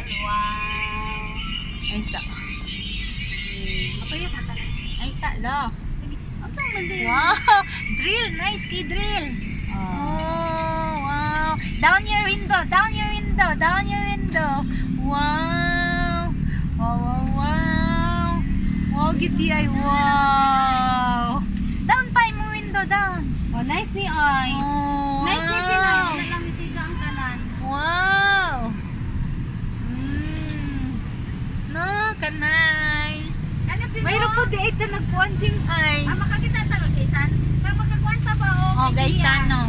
Wow. Ay sa. Apa ya kata? Ay sa lo. Ang mandi. Wow. Drill, nice key drill. Oh, wow. Down your window, down your window, down your window. Wow. Wow, wow, wow. Wow, giti ay wow. Down pa yung window, down. Oh, nice ni ay. Oh, Nice ni wow. Pinay. Wala lang isiga ang kanan. Wow. No, ka nice. Ano Pinoy? Mayroon po di ay nagpuanjing ay. Ah, makakita talo gaysan. Pero magkakwanta ba Oh, guys, ano.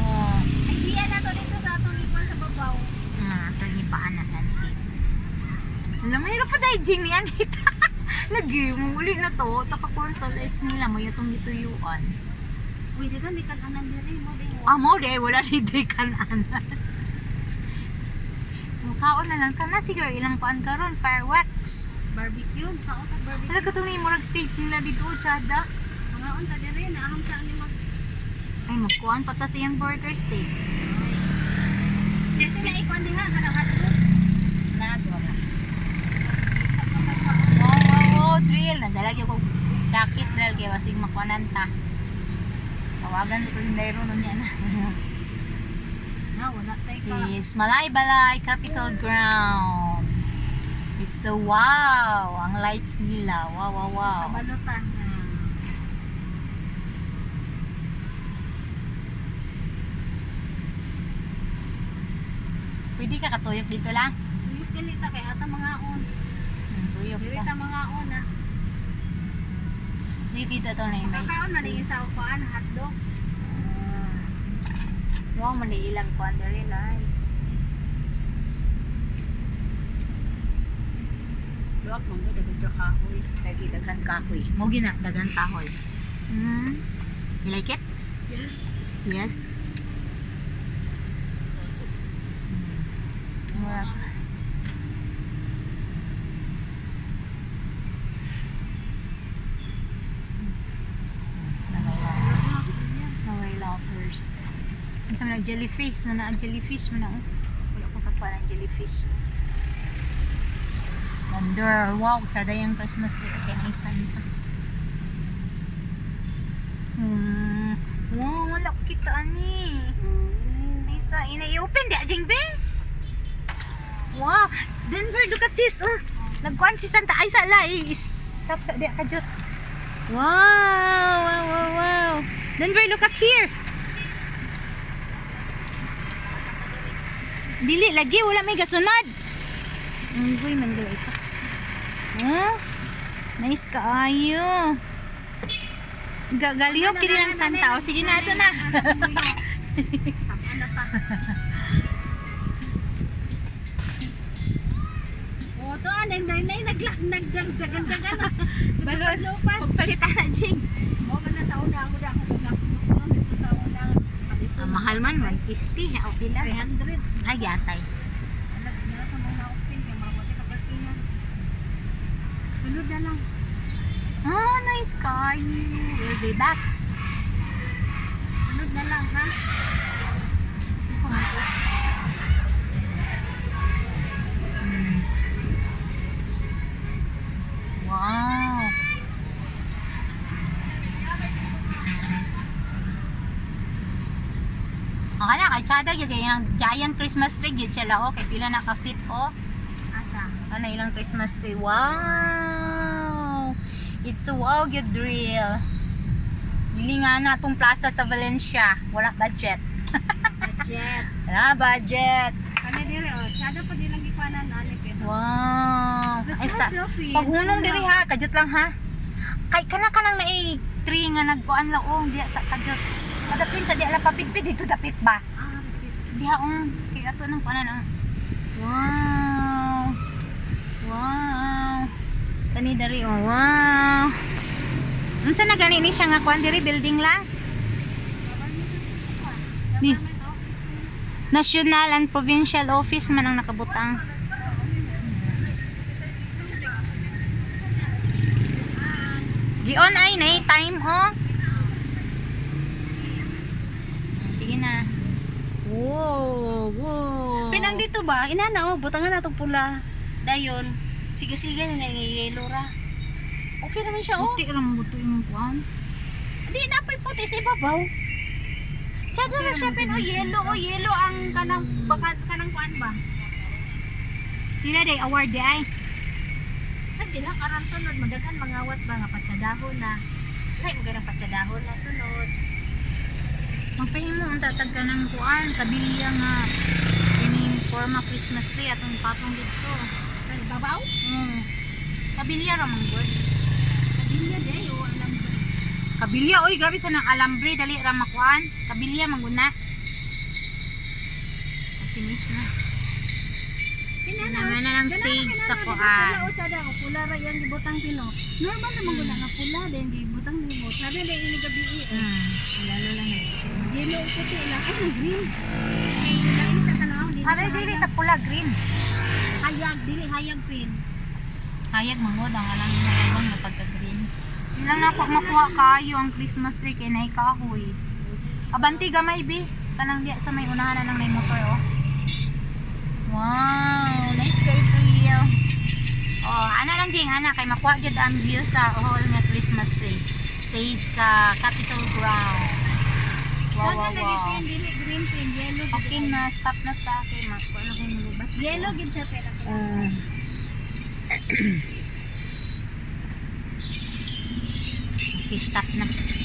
Ay diya na to dito sa atong likuan sa babaw. Ito yung paan na landscape. Alam, mayroon pa dahil jing yan. Lagi, muli na to. Taka-consolidates nila. May itong gituyuan. Uy, dito may kananan diri mo din. Mo de, wala ni day kanan. Mukhaon na lang ka na. Siguro ilang paan ka ron. Fireworks. Barbecue. Kaon ta barbecue. Talaga itong may murag stage nila dito, Chada. Mga unta diri na aham sa ani mag. Ay, magkuhan pa ta siyang burger steak. Kasi na ikuan diha kada hotdog. Nagwa na. Wow, wow, wow, drill. Nadalag yung jacket drill kaya wasing makuanan ta. Tawagan ito si Nairo nun yan. Na wala tay ka. Is Malay-Balay Capital Ground. It's so wow. Ang lights nila. Wow, wow, wow. Sa balutan. Pwede ka katuyok dito lang. Tuyok kilita kay ata mga on. Tuyok Diri ka. ta mga on ah. Tuyok dito ito na yung may Kakaon na din stage. sa upuan hotdog. Wow, mali ilang quandary lights. Luwag mo mo dagan sa kahoy. Lagi daghan kahoy. Mo gina daghan kahoy. You like it? Yes. Yes. Murag. Naway lovers. Isa man ang jellyfish. Mana ang jellyfish. Mana oh. Wala ko kapwa ng jellyfish. Wonder. Wow. Tsada yung Christmas tree. Kaya naisan pa. Wow. Wala ko kita ani. Isa. Ina-i-open. Di ajing be. Wow. Denver, look at this. Oh. Nagkuhan si Santa. Ay, sala. Stop sa di ka jut. Wow. Wow, wow, wow. Denver, look at here. Dili lagi, wala may gasunod. Unggoy man daw ito. Huh? Nice kaayo. Gagaliho kini ng Santa. O sige na ito na. Sama na pa. Oh, to anay nay nagdagan-dagan. Balon. Pagpalitan na, Jing. Mo man na sa una ako da ako magkakuno dito sa una. Mahal man, 150. O pila? 300. Ay, yatay. Anak na sa mga open kay mabuti ka parkingan. Sunod na lang. Oh, nice car. We'll be back. Sunod na lang ha. Wow. Ang kana kay Chada gyud kay ang giant Christmas tree gyud siya lao kay pila na ka fit oh. Asa? Ano ilang Christmas tree. Wow. It's so wow gyud real. Dili nga na tong plaza sa Valencia. Wala budget. Budget. Wala budget. Kani dire oh, sada pa di lang gikuanan ani pero. Wow. Ay sa paghunong diri ha, kajut lang ha. Kay kana kanang naay tree nga nagkuan lang oh, diya sa kajut. Kadapin sa diya la papitpit dito dapit ba? Ah, Diha kay ato nang kuanan ang. Wow. Wow. Kani dari oh. Wow. Unsa na gani ni siya nga kuan diri building la? Ni National and Provincial Office man ang nakabutang. Gion ay na time oh. Sige na. Wow, wow. Pinang dito ba? Inana oh, butangan na tong pula. Dayon, siga-siga na yellow ra. Okay naman siya, oh. Puti lang buto yung kuan. Di na po'y puti sa ibabaw. Tsaka na siya pin, yellow ang kanang kuan ba? Pila day award di ay. Sabi lang, aram sunod, magdagan mangawat ba nga patsadahon na. Ay, magandang patsadahon na sunod. Magpahimo ang tatag ka ng kuan, kabilya nga. Ini forma Christmas tree atong patong dito. Sa ibabaw? Kabilya ra man good. Kabilya day, alam ko. Kabilya oy, grabe sa nang alambre dali ra makuan. Kabilya man gud na. Finish na. Naman na ng stage sa kuan. Pula o tsada, pula ra yan gibutang pino. Normal naman guna nga pula din gibutang mo. Tsada day ini gabi. Lalo lang na. Yellow o puti lang. Ay, green. Ay, lain sa kanang dito. Aray dili ta pula green. Hayag, dili hayag pin. Hayag mangod ang alang hayag nga pagka green. Ilang na makuha kayo ang Christmas tree kay nay kahoy. Abanti gamay bi. Kanang diya sa may unahan na ng may motor oh. Wow, nice kay trail. Oh, ana lang jing ana kay makuha jud ang view sa hall nga Christmas tree. Stage sa Capitol Ground. Wow, wow, Tsada wow. lagi pin, dili green pin, yellow. Okay na, stop na ta kay makuha na kay nilubat. Yellow gid siya pera. Okay, stop na.